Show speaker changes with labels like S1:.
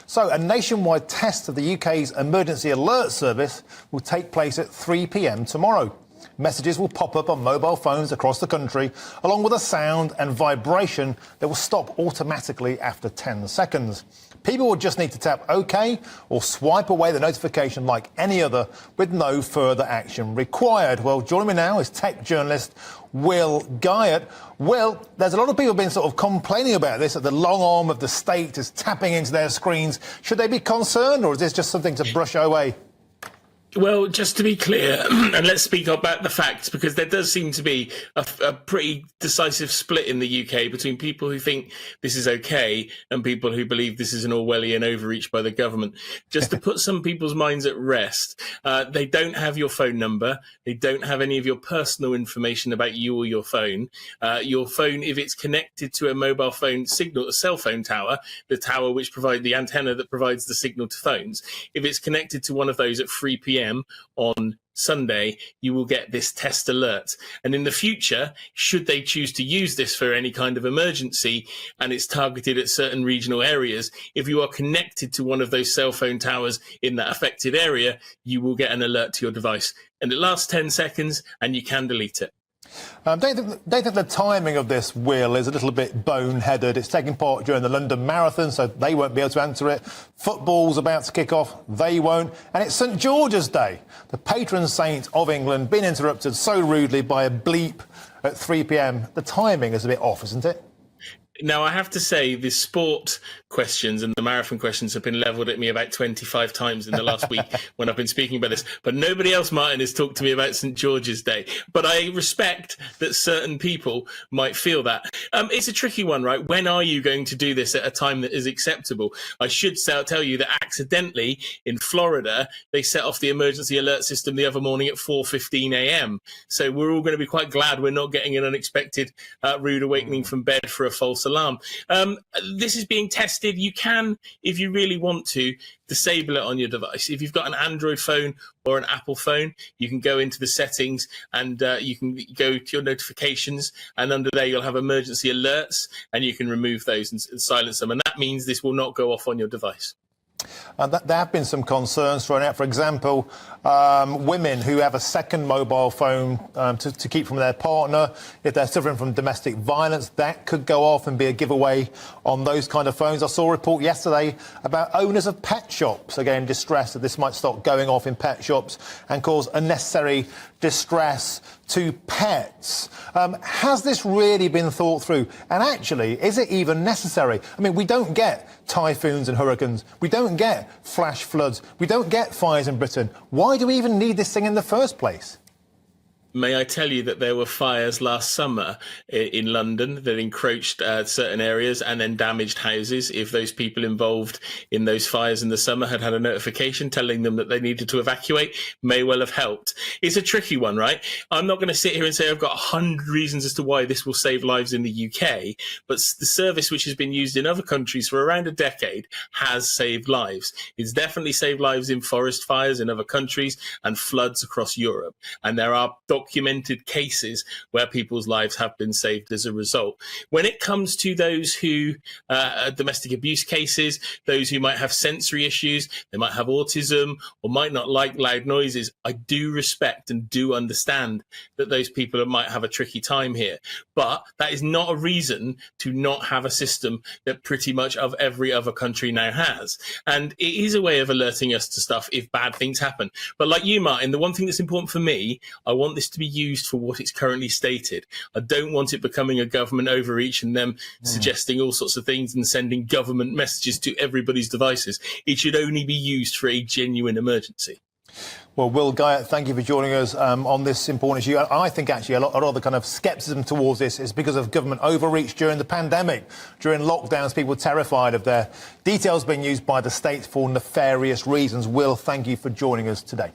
S1: So a nationwide test of the UK's emergency alert service will take place at 3 p.m. tomorrow. Messages will pop up on mobile phones across the country, along with a sound and vibration that will stop automatically after 10 seconds. People will just need to tap OK or swipe away the notification like any other, with no further action required. Well, joining me now is tech journalist Will Guyatt. Will, there's a lot of people been sort of complaining about this, that the long arm of the state is tapping into their screens. Should they be concerned, or is this just something to brush away?
S2: Well, just to be clear, and let's speak about the facts, because there does seem to be a pretty decisive split in the UK between people who think this is okay and people who believe this is an Orwellian overreach by the government. Just to put some people's minds at rest, they don't have your phone number. They don't have any of your personal information about you or your phone. Your phone, if it's connected to a mobile phone signal, a cell phone tower, the tower which provides the antenna that provides the signal to phones, if it's connected to one of those at 3 p.m. on Sunday, you will get this test alert. And in the future, should they choose to use this for any kind of emergency and it's targeted at certain regional areas, if you are connected to one of those cell phone towers in that affected area, you will get an alert to your device. And it lasts 10 seconds and you can delete it.
S1: Don't you think the timing of this, Will, is a little bit boneheaded? It's taking part during the London Marathon, so they won't be able to answer it. Football's about to kick off, they won't. And it's St George's Day, the patron saint of England, being interrupted so rudely by a bleep at 3 p.m. The timing is a bit off, isn't it?
S2: Now, I have to say, the sport questions and the marathon questions have been levelled at me about 25 times in the last week when I've been speaking about this. But nobody else, Martin, has talked to me about St George's Day. But I respect that certain people might feel that. It's a tricky one, right? When are you going to do this at a time that is acceptable? I should tell you that accidentally in Florida, they set off the emergency alert system the other morning at 4:15 a.m. So we're all going to be quite glad we're not getting an unexpected rude awakening from bed for a false alarm. This is being tested. You can, if you really want to, disable it on your device. If you've got an Android phone or an Apple phone, you can go into the settings and you can go to your notifications, and under there you'll have emergency alerts, and you can remove those and silence them. And that means this will not go off on your device.
S1: There have been some concerns thrown out. For example, women who have a second mobile phone to keep from their partner, if they're suffering from domestic violence, that could go off and be a giveaway on those kind of phones. I saw a report yesterday about owners of pet shops, again, distressed that this might start going off in pet shops and cause unnecessary distress to pets. Has this really been thought through? And actually, is it even necessary? I mean, we don't get typhoons and hurricanes. We don't get flash floods. We don't get fires in Britain. Why do we even need this thing in the first place?
S2: May I tell you that there were fires last summer in London that encroached certain areas and then damaged houses. If those people involved in those fires in the summer had had a notification telling them that they needed to evacuate, may well have helped. It's a tricky one, right? I'm not going to sit here and say I've got 100 reasons as to why this will save lives in the UK, but the service which has been used in other countries for around a decade has saved lives. It's definitely saved lives in forest fires in other countries and floods across Europe. And there are documented cases where people's lives have been saved as a result. When it comes to those who domestic abuse cases, those who might have sensory issues, they might have autism or might not like loud noises, I do respect and do understand that those people might have a tricky time here. But that is not a reason to not have a system that pretty much of every other country now has. And it is a way of alerting us to stuff if bad things happen. But like you, Martin, the one thing that's important for me, I want this to be used for what it's currently stated. I don't want it becoming a government overreach and them suggesting all sorts of things and sending government messages to everybody's devices. It should only be used for a genuine emergency.
S1: Well, Will Guyatt, thank you for joining us on this important issue. I think actually a lot of the kind of scepticism towards this is because of government overreach during the pandemic. During lockdowns, people were terrified of their details being used by the state for nefarious reasons. Will, thank you for joining us today.